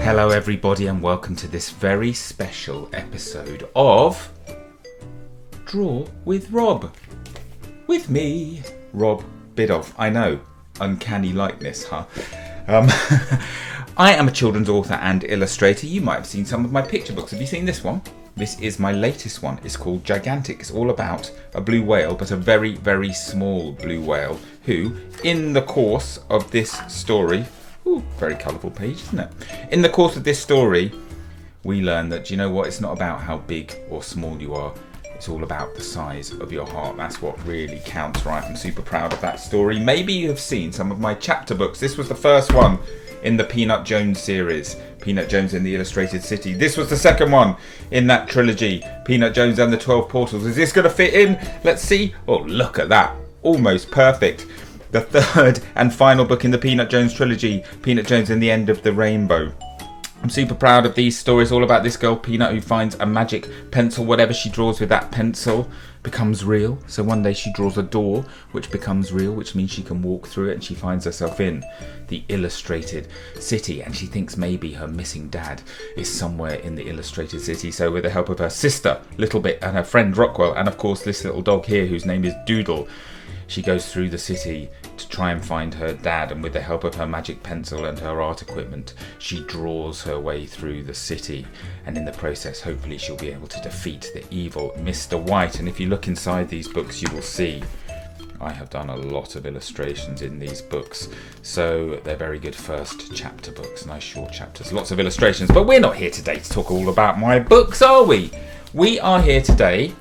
Hello everybody and welcome to this very special episode of Draw with Rob. With me, Rob Biddulph. I know, uncanny likeness, huh? I am a children's author and illustrator. You might have seen some of my picture books. Have you seen this one? This is my latest one. It's called Gigantic. It's all about a blue whale, but a very, very small blue whale who, in the course of this story, very colourful page, isn't it? In the course of this story, we learn that, do you know what? It's not about how big or small you are. It's all about the size of your heart. That's what really counts, right? I'm super proud of that story. Maybe you have seen some of my chapter books. This was the first one in the Peanut Jones series, Peanut Jones in the Illustrated City. This was the second one in that trilogy, Peanut Jones and the 12 Portals. Is this going to fit in? Let's see. Oh, look at that. Almost perfect. The third and final book in the Peanut Jones trilogy, Peanut Jones and the End of the Rainbow. I'm super proud of these stories, all about this girl Peanut who finds a magic pencil. Whatever she draws with that pencil becomes real. So one day she draws a door which becomes real, which means she can walk through it, and she finds herself in the Illustrated City, and she thinks maybe her missing dad is somewhere in the Illustrated City. So with the help of her sister Littlebit and her friend Rockwell, and of course this little dog here whose name is Doodle, she goes through the city to try and find her dad, and with the help of her magic pencil and her art equipment, she draws her way through the city, and in the process hopefully she'll be able to defeat the evil Mr. White. And if you look inside these books, you will see I have done a lot of illustrations in these books, so they're very good first chapter books, nice short chapters, lots of illustrations. But we're not here today to talk all about my books, are we? We are here today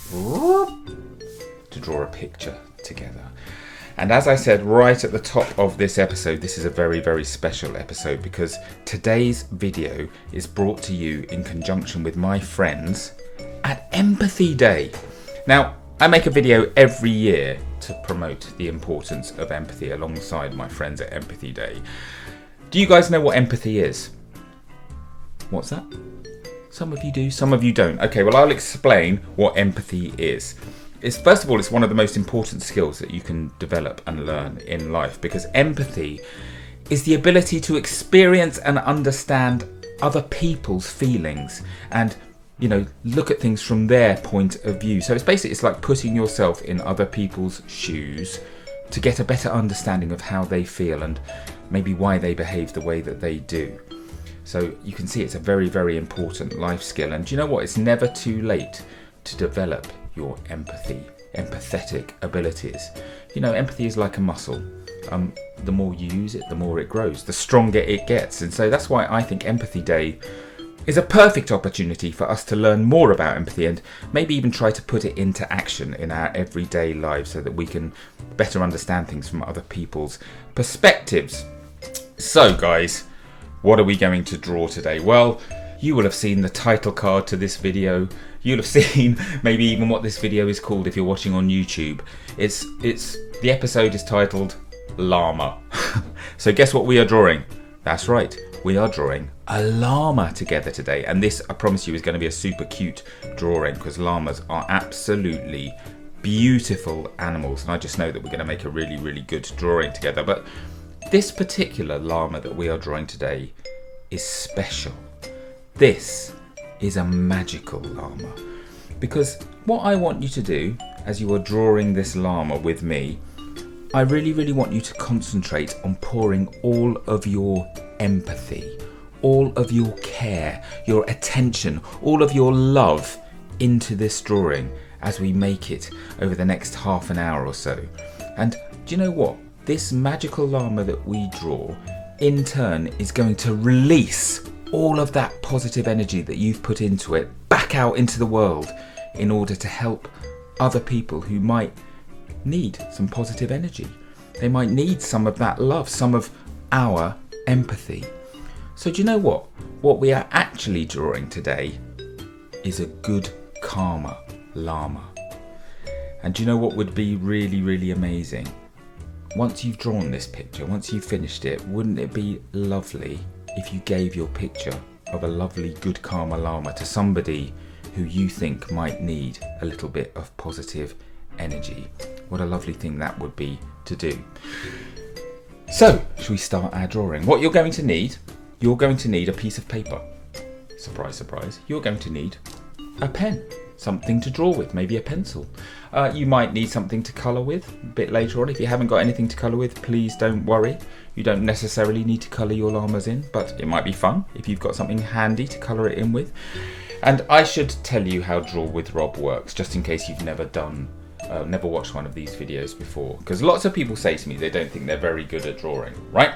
to draw a picture together. And as I said right at the top of this episode, this is a very, very special episode because today's video is brought to you in conjunction with my friends at Empathy Day. Now, I make a video every year to promote the importance of empathy alongside my friends at Empathy Day. Do you guys know what empathy is? What's that? Some of you do, some of you don't. Okay, well, I'll explain what empathy is. First of all, it's one of the most important skills that you can develop and learn in life, because empathy is the ability to experience and understand other people's feelings and, look at things from their point of view. So it's like putting yourself in other people's shoes to get a better understanding of how they feel and maybe why they behave the way that they do. So you can see it's a very, very important life skill. And do you know what? It's never too late to develop your empathetic abilities. Empathy is like a muscle. The more you use it, the more it grows, the stronger it gets. And so that's why I think Empathy Day is a perfect opportunity for us to learn more about empathy and maybe even try to put it into action in our everyday lives so that we can better understand things from other people's perspectives. So guys, what are we going to draw today? Well, you will have seen the title card to this video. You'll have seen maybe even what this video is called if you're watching on YouTube. The episode is titled Llama. So guess what we are drawing? That's right, we are drawing a llama together today. And this, I promise you, is going to be a super cute drawing because llamas are absolutely beautiful animals. And I just know that we're going to make a really, really good drawing together. But this particular llama that we are drawing today is special. This is a magical llama, because what I want you to do as you are drawing this llama with me, I really, really want you to concentrate on pouring all of your empathy, all of your care, your attention, all of your love into this drawing as we make it over the next half an hour or so. And do you know what? This magical llama that we draw in turn is going to release all of that positive energy that you've put into it back out into the world in order to help other people who might need some positive energy. They might need some of that love, some of our empathy. So do you know what? What we are actually drawing today is a good karma llama. And do you know what would be really, really amazing? Once you've drawn this picture, once you've finished it, wouldn't it be lovely if you gave your picture of a lovely good karma llama to somebody who you think might need a little bit of positive energy? What a lovely thing that would be to do. So, shall we start our drawing? What you're going to need you're going to need a piece of paper. Surprise, surprise. You're going to need a pen, something to draw with, maybe a pencil. You might need something to colour with a bit later on. If you haven't got anything to colour with, please don't worry. You don't necessarily need to colour your llamas in, but it might be fun if you've got something handy to colour it in with. And I should tell you how Draw with Rob works, just in case you've never watched one of these videos before. Because lots of people say to me they don't think they're very good at drawing, right?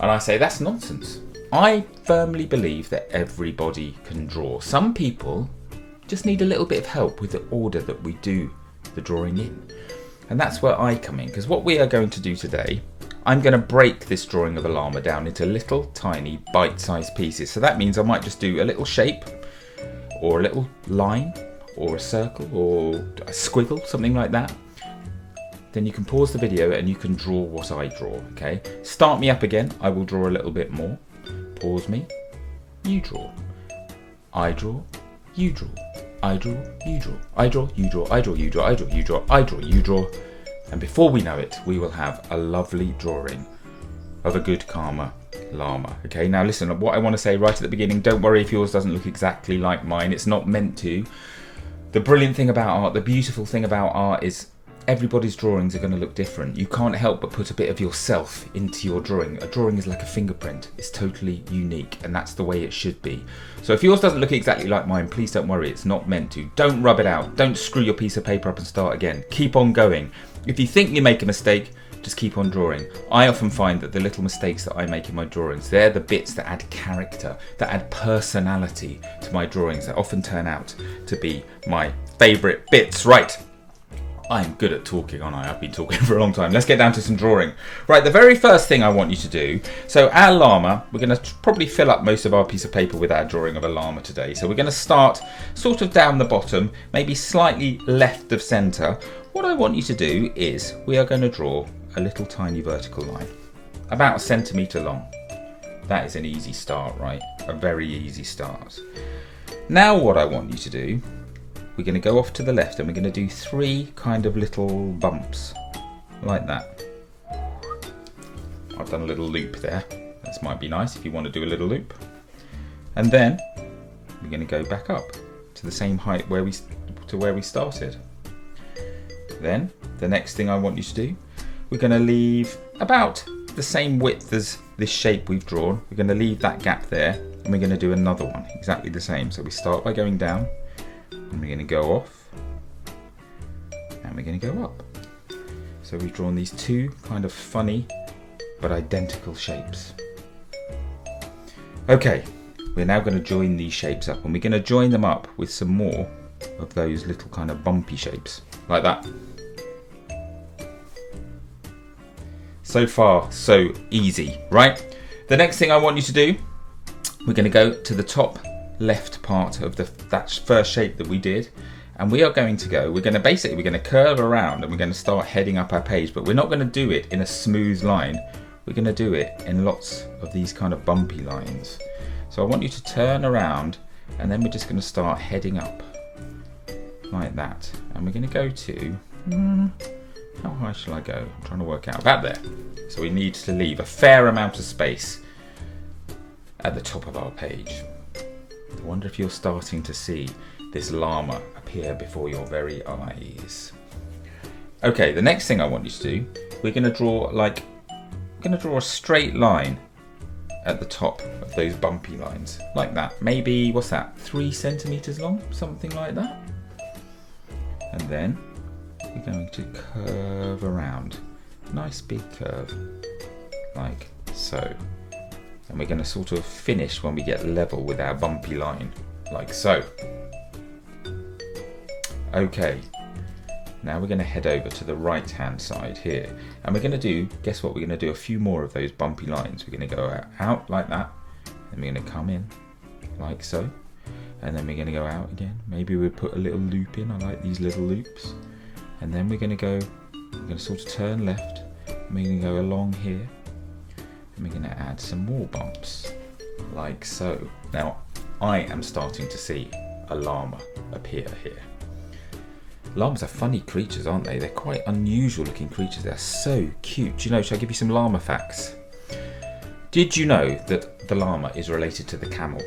And I say that's nonsense. I firmly believe that everybody can draw. Some people just need a little bit of help with the order that we do the drawing in. And that's where I come in, because what we are going to do today, I'm going to break this drawing of a llama down into little tiny bite-sized pieces. So that means I might just do a little shape, or a little line, or a circle, or a squiggle, something like that. Then you can pause the video and you can draw what I draw, okay? Start me up again, I will draw a little bit more. Pause me, you draw. I draw, you draw. I draw, you draw. I draw, you draw. I draw, you draw. I draw, you draw. I draw, you draw. And before we know it, we will have a lovely drawing of a good karma llama. Okay, now listen, what I want to say right at the beginning, don't worry if yours doesn't look exactly like mine. It's not meant to. The brilliant thing about art, the beautiful thing about art is everybody's drawings are going to look different. You can't help but put a bit of yourself into your drawing. A drawing is like a fingerprint. It's totally unique, and that's the way it should be. So if yours doesn't look exactly like mine, please don't worry. It's not meant to. Don't rub it out. Don't screw your piece of paper up and start again. Keep on going. If you think you make a mistake, just keep on drawing. I often find that the little mistakes that I make in my drawings, they're the bits that add character, that add personality to my drawings, that often turn out to be my favourite bits. Right. I'm good at talking, aren't I? I've been talking for a long time. Let's get down to some drawing. Right, the very first thing I want you to do, so our llama, we're going to probably fill up most of our piece of paper with our drawing of a llama today. So we're going to start sort of down the bottom, maybe slightly left of centre. What I want you to do is we are going to draw a little tiny vertical line, about 1 centimetre long. That is an easy start, right? A very easy start. Now what I want you to do, we're going to go off to the left and we're going to do 3 kind of little bumps like that. I've done a little loop there. This might be nice if you want to do a little loop. And then we're going to go back up to the same height where we started. Then the next thing I want you to do, we're going to leave about the same width as this shape we've drawn. We're going to leave that gap there and we're going to do another one exactly the same. So we start by going down, and we're going to go off, and we're going to go up. So we've drawn these 2 kind of funny but identical shapes. Okay, we're now going to join these shapes up, and we're going to join them up with some more of those little kind of bumpy shapes, like that. So far, so easy, right? The next thing I want you to do, we're going to go to the top left part of that first shape that we did, and we are going to go, we're going to curve around and we're going to start heading up our page, but we're not going to do it in a smooth line. We're going to do it in lots of these kind of bumpy lines. So I want you to turn around, and then we're just going to start heading up like that, and we're going to go to how high shall I go? I'm trying to work out, about there. So we need to leave a fair amount of space at the top of our page. I wonder if you're starting to see this llama appear before your very eyes. Okay, the next thing I want you to do, we're going to draw a straight line at the top of those bumpy lines, like that. Maybe, what's that, 3 centimetres long, something like that. And then we're going to curve around, nice big curve, like so. And we're going to sort of finish when we get level with our bumpy line, like so. Okay, now we're going to head over to the right hand side here, and we're going to do, guess what, we're going to do a few more of those bumpy lines. We're going to go out like that, and we're going to come in like so, and then we're going to go out again. Maybe we'll put a little loop in. I like these little loops. And then we're going to sort of turn left, and we're going to go along here, and we're going to add some more bumps, like so. Now, I am starting to see a llama appear here. Llamas are funny creatures, aren't they? They're quite unusual looking creatures. They're so cute. Do you know, shall I give you some llama facts? Did you know that the llama is related to the camel?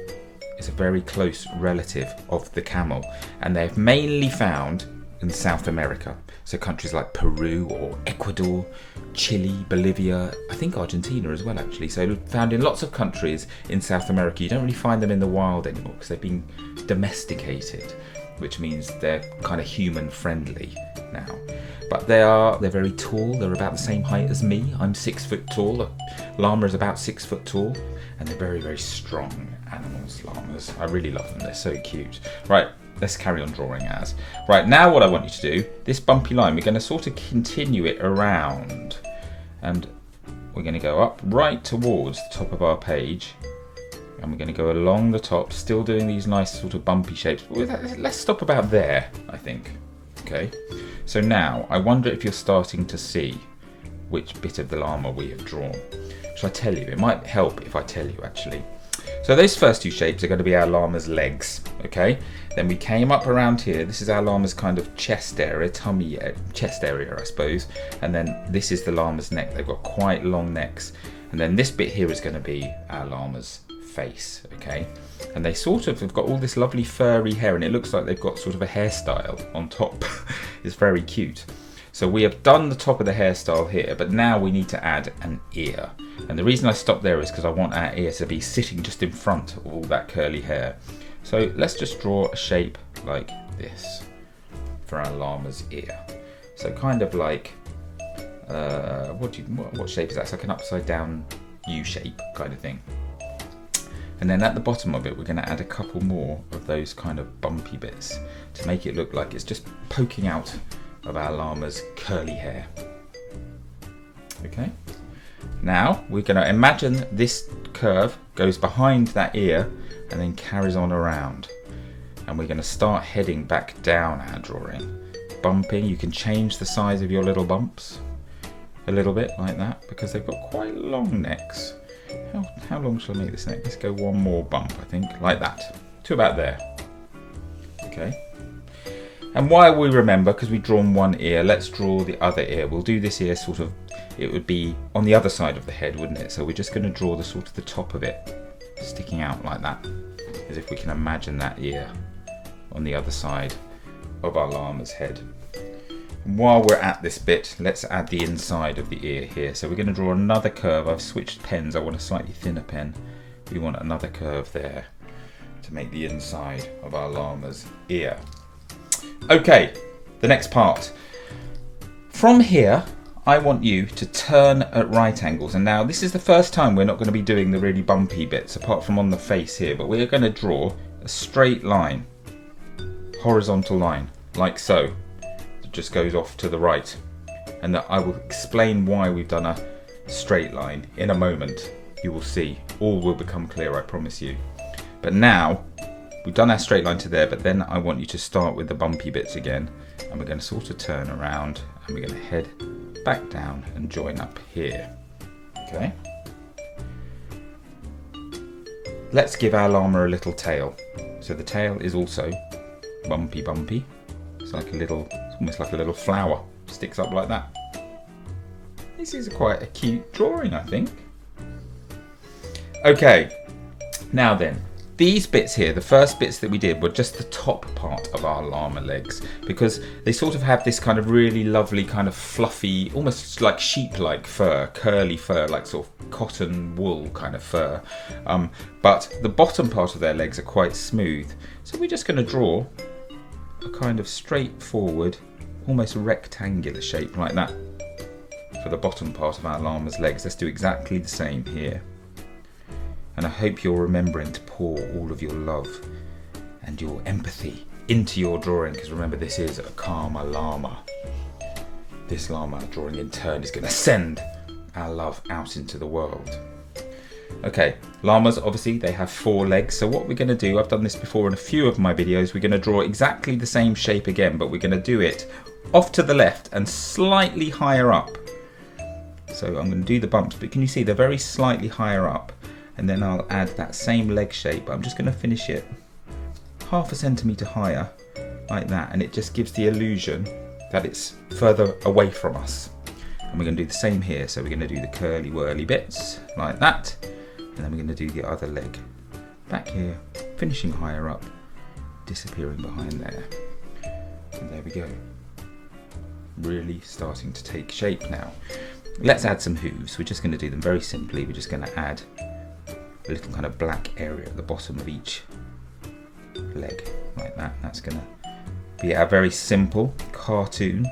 It's a very close relative of the camel, and they're mainly found in South America. So countries like Peru or Ecuador, Chile, Bolivia, I think Argentina as well actually. So found in lots of countries in South America. You don't really find them in the wild anymore because they've been domesticated, which means they're kind of human friendly now. But they're very tall. They're about the same height as me. I'm 6 foot tall. A llama is about 6 foot tall, and they're very, very strong animals, llamas. I really love them. They're so cute. Right, let's carry on drawing as. Right, now what I want you to do, this bumpy line, we're going to sort of continue it around, and we're going to go up right towards the top of our page, and we're going to go along the top, still doing these nice sort of bumpy shapes. But let's stop about there, I think. Okay, so now I wonder if you're starting to see which bit of the llama we have drawn. Shall I tell you? It might help if I tell you actually. So those first two shapes are going to be our llama's legs, okay? Then we came up around here. This is our llama's kind of chest area, chest area I suppose. And then this is the llama's neck. They've got quite long necks. And then this bit here is going to be our llama's face, okay? And they sort of have got all this lovely furry hair, and it looks like they've got sort of a hairstyle on top. It's very cute. So we have done the top of the hairstyle here, but now we need to add an ear. And the reason I stopped there is because I want our ear to be sitting just in front of all that curly hair. So let's just draw a shape like this for our llama's ear. So kind of like, what shape is that? It's like an upside down U shape kind of thing. And then at the bottom of it, we're going to add a couple more of those kind of bumpy bits to make it look like it's just poking out of our llama's curly hair. Okay. Now we're going to imagine this curve goes behind that ear and then carries on around. And we're going to start heading back down our drawing. Bumping, you can change the size of your little bumps a little bit like that because they've got quite long necks. How long shall I make this neck? Let's go one more bump, I think, like that, to about there. Okay. And while we remember, because we've drawn one ear, let's draw the other ear. We'll do this ear sort of, it would be on the other side of the head, wouldn't it? So we're just going to draw the sort of the top of it sticking out like that, as if we can imagine that ear on the other side of our llama's head. And while we're at this bit, let's add the inside of the ear here. So we're going to draw another curve. I've switched pens. I want a slightly thinner pen. We want another curve there to make the inside of our llama's ear. Okay, the next part. From here, I want you to turn at right angles. And now this is the first time we're not going to be doing the really bumpy bits, apart from on the face here, but we're going to draw a straight line, horizontal line, like so. It just goes off to the right. And I will explain why we've done a straight line in a moment. You will see. All will become clear, I promise you. But now, we've done our straight line to there, but then I want you to start with the bumpy bits again. And we're going to sort of turn around and we're going to head back down and join up here. Okay? Let's give our llama a little tail. So the tail is also bumpy. It's like it's almost like a little flower. Sticks up like that. This is quite a cute drawing, I think. Okay, now then. These bits here, the first bits that we did were just the top part of our llama legs because they sort of have this kind of really lovely kind of fluffy, almost like sheep-like fur, curly fur, like sort of cotton wool kind of fur. But the bottom part of their legs are quite smooth. So we're just going to draw a kind of straightforward, almost rectangular shape like that for the bottom part of our llama's legs. Let's do exactly the same here. And I hope you're remembering to pour all of your love and your empathy into your drawing, because remember, this is a karma llama. This llama drawing in turn is going to send our love out into the world. Okay, llamas, obviously, they have 4 legs. So what we're going to do, I've done this before in a few of my videos, we're going to draw exactly the same shape again, but we're going to do it off to the left and slightly higher up. So I'm going to do the bumps, but can you see they're very slightly higher up? And then I'll add that same leg shape, but I'm just going to finish it half a centimetre higher, like that, and it just gives the illusion that it's further away from us. And we're going to do the same here. So we're going to do the curly whirly bits like that. And then we're going to do the other leg back here, finishing higher up, disappearing behind there. And there we go. Really starting to take shape now. Let's add some hooves. We're just going to do them very simply. We're just going to add a little kind of black area at the bottom of each leg like that. That's going to be a very simple cartoon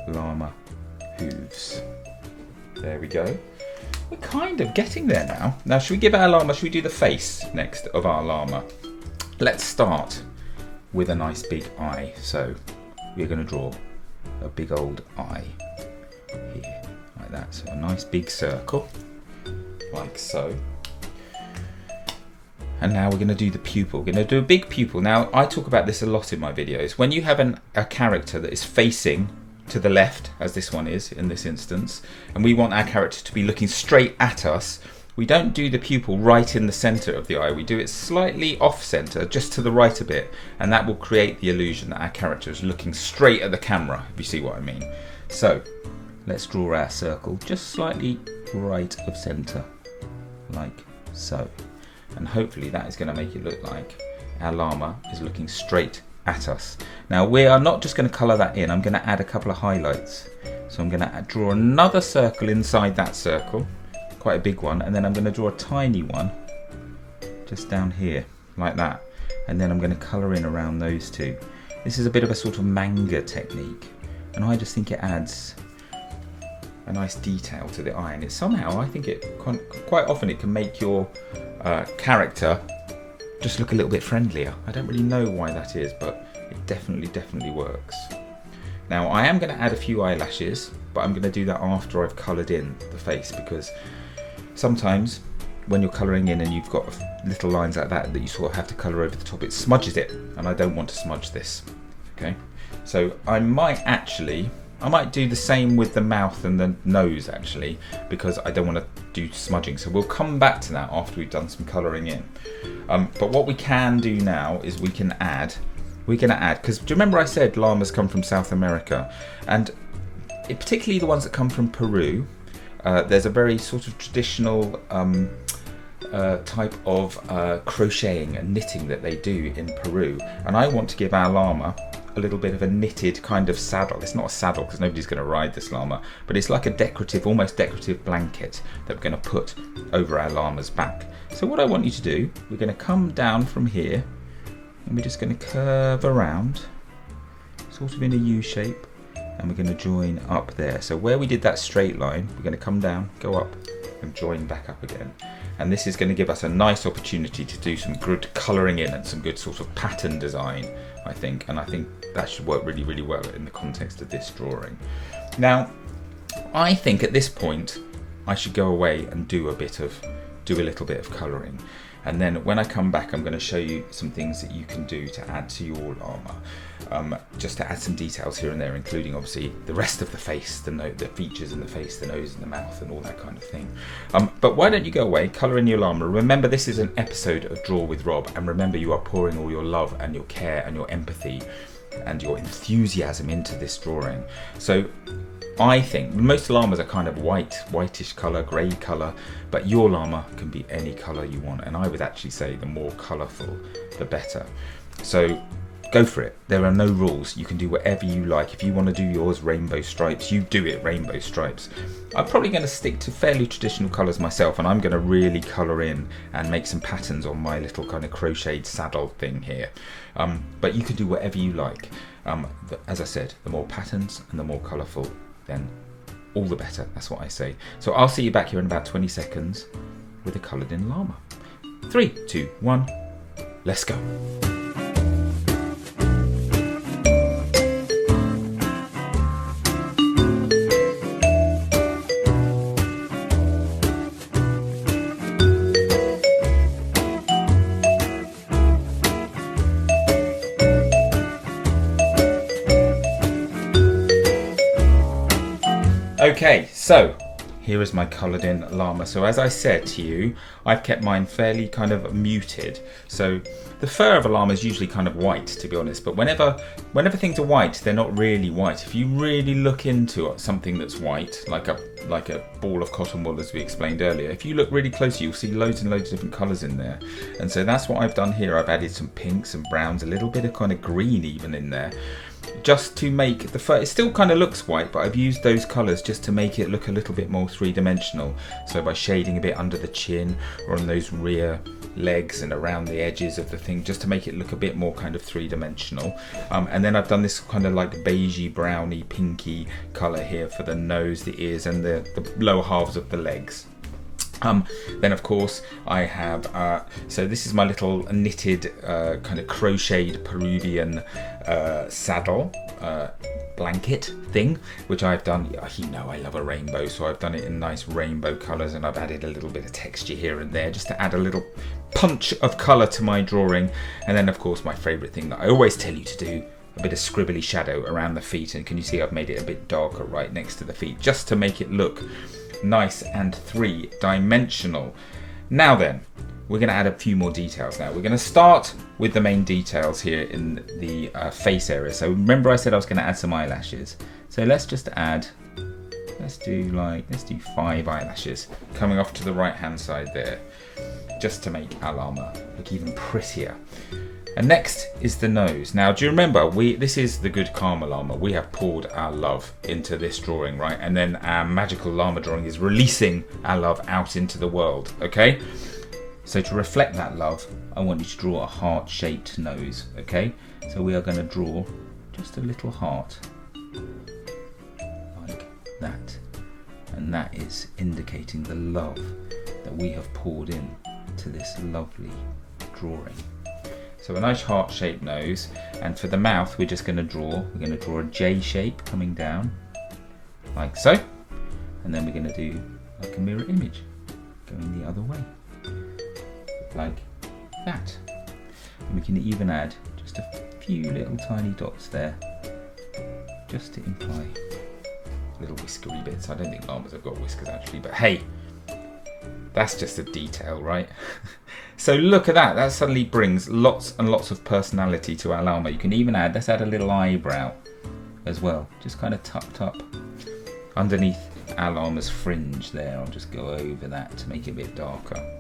llama hooves. There we go. We're kind of getting there now. Now, should we give our llama, should we do the face next of our llama? Let's start with a nice big eye. So we're going to draw a big old eye here, like that. So a nice big circle, like so. And now we're going to do the pupil. We're going to do a big pupil. Now, I talk about this a lot in my videos. When you have a character that is facing to the left, as this one is in this instance, and we want our character to be looking straight at us, we don't do the pupil right in the center of the eye. We do it slightly off center, just to the right a bit, and that will create the illusion that our character is looking straight at the camera, if you see what I mean. So let's draw our circle just slightly right of center, like so. And hopefully that is going to make it look like our llama is looking straight at us. Now we are not just going to colour that in, I'm going to add a couple of highlights. So I'm going to draw another circle inside that circle, quite a big one, and then I'm going to draw a tiny one just down here, like that. And then I'm going to colour in around those two. This is a bit of a sort of manga technique, and I just think it adds a nice detail to the eye, and it somehow, I think it quite often it can make your character just look a little bit friendlier. I don't really know why that is, but it definitely works. Now I am going to add a few eyelashes, but I'm going to do that after I've coloured in the face, because sometimes when you're colouring in and you've got little lines like that that you sort of have to colour over the top, it smudges it, and I don't want to smudge this. Okay, so I might do the same with the mouth and the nose actually, because I don't want to do smudging. So we'll come back to that after we've done some colouring in. But what we can do now is we're going to add, because do you remember I said llamas come from South America, and particularly the ones that come from Peru, there's a very sort of traditional type of crocheting and knitting that they do in Peru, and I want to give our llama a little bit of a knitted kind of saddle. It's not a saddle because nobody's going to ride this llama, but it's like a decorative, almost decorative blanket that we're going to put over our llama's back. So what I want you to do, we're going to come down from here, and we're just going to curve around, sort of in a U shape, and we're going to join up there. So where we did that straight line, we're going to come down, go up, and join back up again. And this is going to give us a nice opportunity to do some good colouring in and some good sort of pattern design, I think. And I think that should work really well in the context of this drawing. Now, I think at this point, I should go away and do a little bit of colouring. And then when I come back, I'm going to show you some things that you can do to add to your llama. Just to add some details here and there, including obviously the rest of the face, the features in the face, the nose and the mouth and all that kind of thing. But why don't you go away, colour in your llama. Remember, this is an episode of Draw with Rob, and remember, you are pouring all your love and your care and your empathy and your enthusiasm into this drawing. So I think most llamas are kind of whitish colour, grey colour, but your llama can be any colour you want, and I would actually say the more colourful the better. So go for it. There are no rules. You can do whatever you like. If you want to do yours rainbow stripes, you do it rainbow stripes. I'm probably going to stick to fairly traditional colours myself, and I'm going to really colour in and make some patterns on my little kind of crocheted saddle thing here. But you can do whatever you like. As I said, the more patterns and the more colourful, then all the better. That's what I say. So I'll see you back here in about 20 seconds with a coloured in llama. 3, 2, 1, let's go. Okay, so here is my coloured in llama. So as I said to you, I've kept mine fairly kind of muted. So the fur of a llama is usually kind of white, to be honest, but whenever things are white, they're not really white. If you really look into something that's white, like a ball of cotton wool, as we explained earlier, if you look really closely, you'll see loads and loads of different colours in there. And so that's what I've done here. I've added some pinks and browns, a little bit of kind of green even in there, just to make the fur, it still kind of looks white, but I've used those colours just to make it look a little bit more three-dimensional. So by shading a bit under the chin or on those rear legs and around the edges of the thing, just to make it look a bit more kind of three-dimensional. And then I've done this kind of like beigey, browny, pinky colour here for the nose, the ears and the lower halves of the legs. Then of course I have, so this is my little knitted kind of crocheted Peruvian saddle blanket thing, which I've done, you know I love a rainbow, so I've done it in nice rainbow colours, and I've added a little bit of texture here and there just to add a little punch of colour to my drawing. And then of course my favourite thing that I always tell you to do, a bit of scribbly shadow around the feet, and can you see I've made it a bit darker right next to the feet, just to make it look nice and three-dimensional. Now then, we're going to add a few more details now. We're going to start with the main details here in the face area. So remember I said I was going to add some eyelashes. So let's just add, let's do 5 eyelashes coming off to the right hand side there, just to make our llama look even prettier. And next is the nose. Now, do you remember, this is the good karma llama. We have poured our love into this drawing, right? And then our magical llama drawing is releasing our love out into the world, okay? So to reflect that love, I want you to draw a heart-shaped nose, okay? So we are going to draw just a little heart, like that. And that is indicating the love that we have poured in to this lovely drawing. So a nice heart-shaped nose, and for the mouth we're going to draw a J shape coming down, like so, and then we're going to do like a mirror image going the other way, like that. And we can even add just a few little tiny dots there, just to imply little whiskery bits. I don't think llamas have got whiskers actually, but hey, that's just a detail, right? So look at that, that suddenly brings lots and lots of personality to our llama. You can even add, let's add a little eyebrow as well, just kind of tucked up underneath our llama's fringe there. I'll just go over that to make it a bit darker.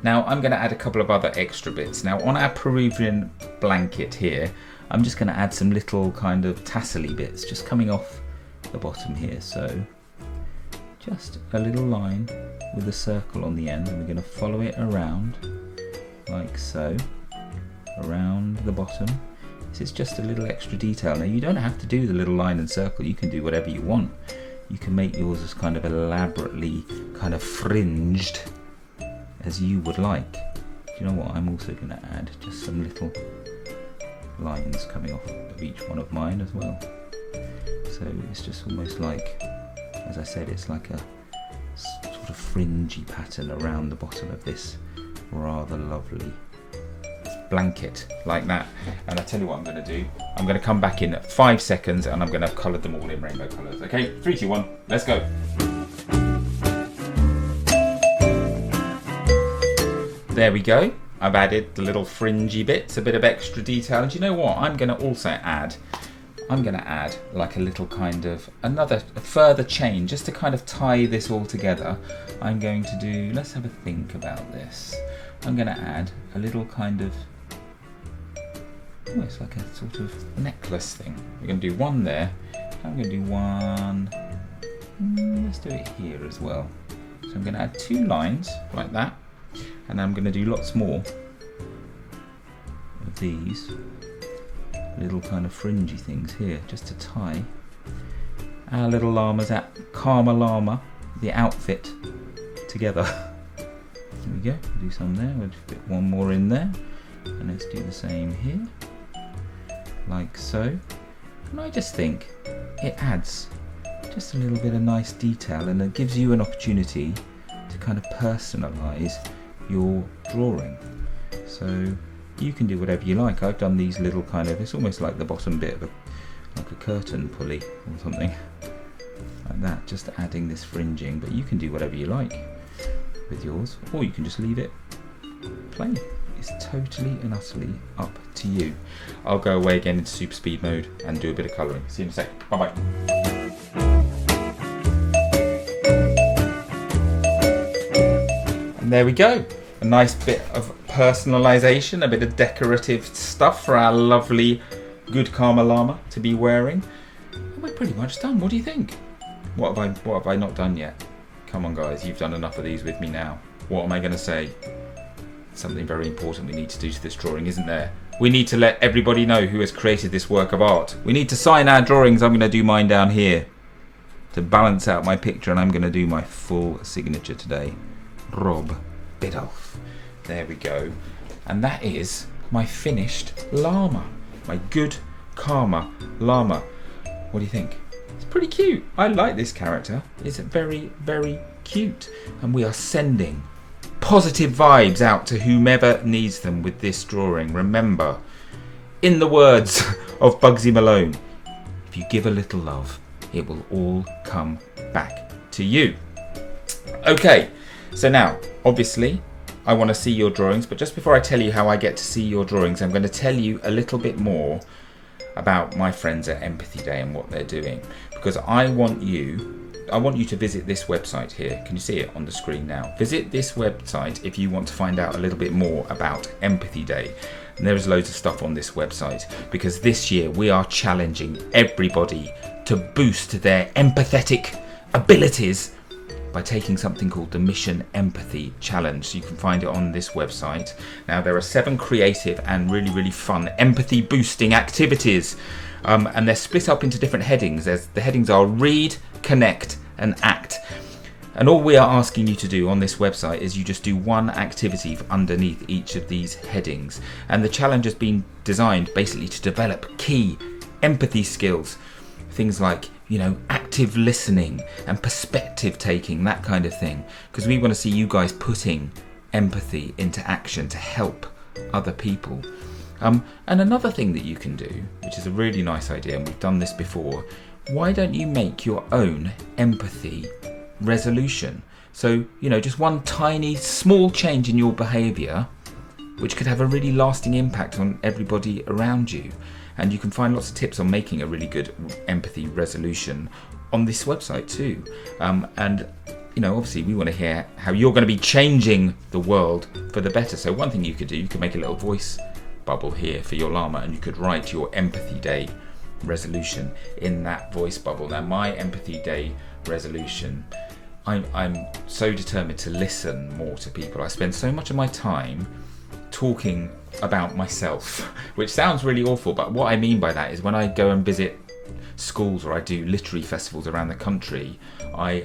Now I'm going to add a couple of other extra bits. Now on our Peruvian blanket here, I'm just going to add some little kind of tassel-y bits just coming off the bottom here. So just a little line with a circle on the end, and we're going to follow it around like so, around the bottom. This is just a little extra detail. Now you don't have to do the little line and circle, you can do whatever you want. You can make yours as kind of elaborately kind of fringed as you would like. Do you know what, I'm also going to add just some little lines coming off of each one of mine as well. So it's just almost like, as I said, it's like a sort of fringy pattern around the bottom of this rather lovely blanket, like that. And I tell you what I'm going to do, I'm going to come back in 5 seconds and I'm going to have coloured them all in rainbow colours. Okay, 3, 2, 1, let's go. There we go. I've added the little fringy bits, a bit of extra detail, and you know what, I'm going to also add like a little kind of a further chain just to kind of tie this all together. I'm going to do, let's have a think about this. I'm going to add a little kind of, almost like a sort of necklace thing. We're going to do one there. I'm going to do one, let's do it here as well. So I'm going to add 2 lines like that, and I'm going to do lots more of these little kind of fringy things here just to tie our little llamas, that Karma llama, the outfit together. There we go, do some there, we'll just put one more in there, and let's do the same here, like so. And I just think it adds just a little bit of nice detail, and it gives you an opportunity to kind of personalise your drawing. So you can do whatever you like. I've done these little kind of, it's almost like the bottom bit of like a curtain pulley or something, like that, just adding this fringing, but you can do whatever you like with yours, or you can just leave it plain. It's totally and utterly up to you. I'll go away again into super speed mode and do a bit of colouring. See you in a sec. Bye bye. And there we go. A nice bit of personalisation, a bit of decorative stuff for our lovely good karma llama to be wearing. And we're pretty much done. What do you think? What have I not done yet? Come on guys, you've done enough of these with me now. What am I going to say? Something very important we need to do to this drawing, isn't there? We need to let everybody know who has created this work of art. We need to sign our drawings. I'm going to do mine down here to balance out my picture, and I'm going to do my full signature today. Rob Biddulph. There we go. And that is my finished llama. My good karma llama. What do you think? It's pretty cute. I like this character. It's very, very cute. And we are sending positive vibes out to whomever needs them with this drawing. Remember, in the words of Bugsy Malone, if you give a little love, it will all come back to you. Okay, so now, obviously, I want to see your drawings, but just before I tell you how I get to see your drawings, I'm going to tell you a little bit more about my friends at Empathy Day and what they're doing, because I want you to visit this website here. Can you see it on the screen now? Visit this website if you want to find out a little bit more about Empathy Day. And there is loads of stuff on this website, because this year we are challenging everybody to boost their empathetic abilities by taking something called the Mission Empathy Challenge. So you can find it on this website. Now there are 7 creative and really, really fun empathy boosting activities. And they're split up into different headings. The headings are read, connect and act. And all we are asking you to do on this website is you just do one activity underneath each of these headings. And the challenge has been designed basically to develop key empathy skills. Things like, active listening and perspective taking, that kind of thing. Because we want to see you guys putting empathy into action to help other people. And another thing that you can do, which is a really nice idea, and we've done this before, why don't you make your own empathy resolution? So, just one tiny, small change in your behaviour, which could have a really lasting impact on everybody around you. And you can find lots of tips on making a really good empathy resolution on this website too. And obviously we want to hear how you're going to be changing the world for the better. So one thing you could do, you could make a little voice bubble here for your llama, and you could write your Empathy Day resolution in that voice bubble. Now my Empathy Day resolution, I'm so determined to listen more to people. I spend so much of my time talking about myself, which sounds really awful, but what I mean by that is when I go and visit schools or I do literary festivals around the country, I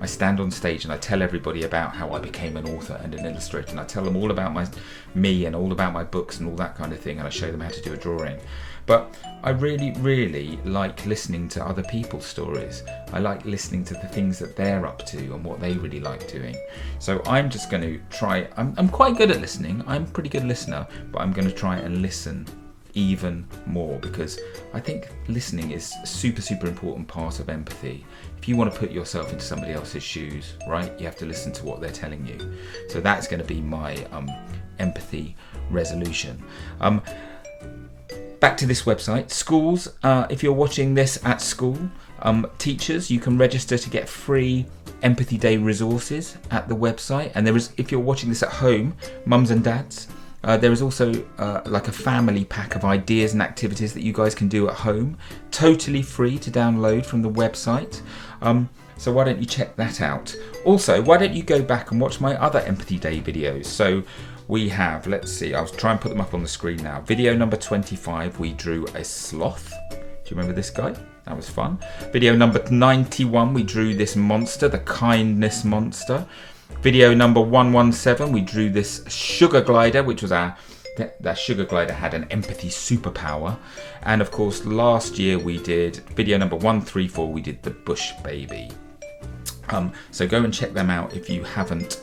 stand on stage and I tell everybody about how I became an author and an illustrator, and I tell them all about me and all about my books and all that kind of thing, and I show them how to do a drawing. But I really, really like listening to other people's stories. I like listening to the things that they're up to and what they really like doing. So I'm just going to try, I'm quite good at listening, I'm a pretty good listener, but I'm going to try and listen even more, because I think listening is a super, super important part of empathy. If you want to put yourself into somebody else's shoes, right, you have to listen to what they're telling you. So that's going to be my empathy resolution. Back to this website, schools, if you're watching this at school, teachers, you can register to get free Empathy Day resources at the website. And there is, if you're watching this at home, mums and dads, there is also like a family pack of ideas and activities that you guys can do at home, totally free to download from the website. So why don't you check that out? Also, why don't you go back and watch my other Empathy Day videos? So we have, let's see, I'll try and put them up on the screen now. Video number 25, we drew a sloth. Do you remember this guy? That was fun. Video number 91, we drew this monster, the kindness monster. Video number 117, we drew this sugar glider, which was that sugar glider had an empathy superpower. And of course, last year we did video number 134, we did the bush baby. So go and check them out if you haven't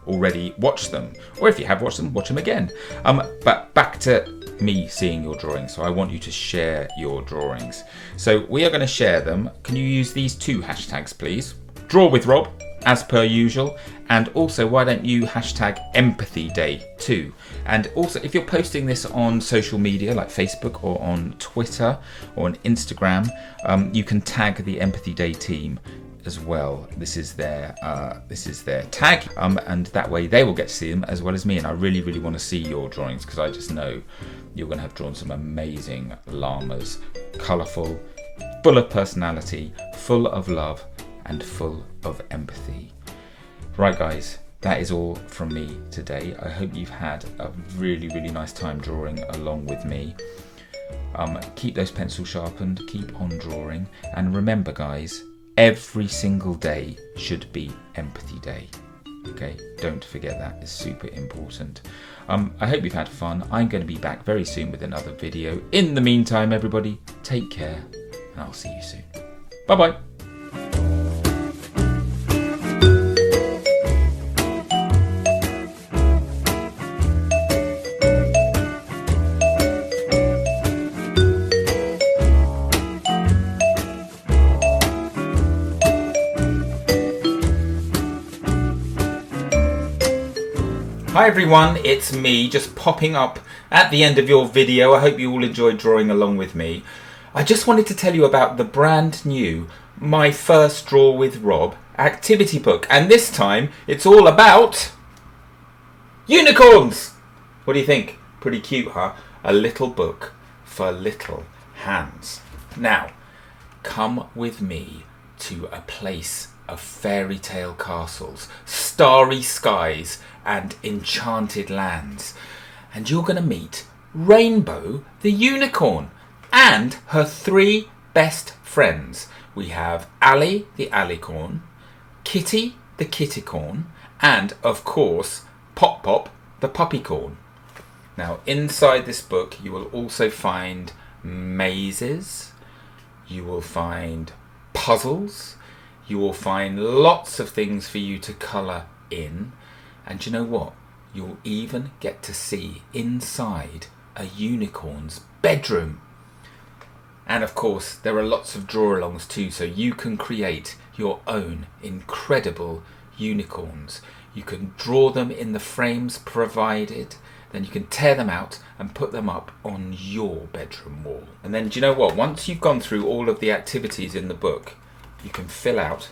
already watched them, or if you have watched them, watch them again. But back to me seeing your drawings. So I want you to share your drawings. So we are going to share them. Can you use these 2 hashtags, please? Draw with Rob, as per usual, and also why don't you hashtag Empathy Day too. And also, if you're posting this on social media like Facebook or on Twitter or on Instagram, you can tag the Empathy Day team as well. This is their tag, and that way they will get to see them as well as me. And I really want to see your drawings, because I just know you're going to have drawn some amazing llamas, colourful, full of personality, full of love, and full of empathy. Right guys, that is all from me today. I hope you've had a really nice time drawing along with me. Keep those pencils sharpened, keep on drawing, and remember guys, every single day should be Empathy Day. Okay, don't forget that, it's super important. I hope you've had fun. I'm going to be back very soon with another video. In the meantime, everybody, take care, and I'll see you soon. Bye bye. Hi everyone, it's me just popping up at the end of your video. I hope you all enjoyed drawing along with me. I just wanted to tell you about the brand new My First Draw with Rob activity book, and this time it's all about unicorns. What do you think? Pretty cute, huh? A little book for little hands. Now, come with me to a place of fairy tale castles, starry skies, and enchanted lands. And you're going to meet Rainbow the unicorn and her 3 best friends. We have Ali the alicorn, Kitty the kittycorn, and of course Pop Pop the puppycorn. Now inside this book you will also find mazes, you will find puzzles, you will find lots of things for you to colour in. And you know what? You'll even get to see inside a unicorn's bedroom. And of course, there are lots of draw-alongs too, so you can create your own incredible unicorns. You can draw them in the frames provided, then you can tear them out and put them up on your bedroom wall. And then do you know what? Once you've gone through all of the activities in the book, you can fill out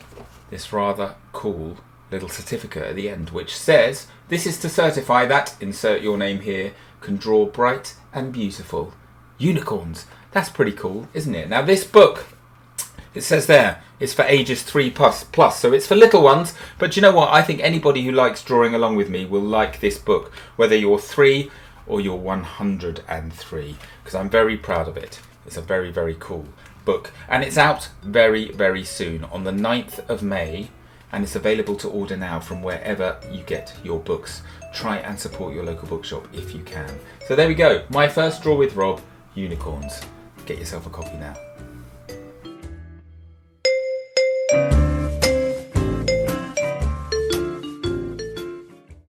this rather cool little certificate at the end, which says, this is to certify that, insert your name here, can draw bright and beautiful unicorns. That's pretty cool, isn't it? Now this book, it says there, is for ages 3+, so it's for little ones, but you know what? I think anybody who likes drawing along with me will like this book, whether you're 3 or you're 103, because I'm very proud of it. It's a very cool book, and it's out very soon on the 9th of May, and it's available to order now from wherever you get your books. Try and support your local bookshop if you can. So there we go, My First Draw with Rob, unicorns. Get yourself a copy now.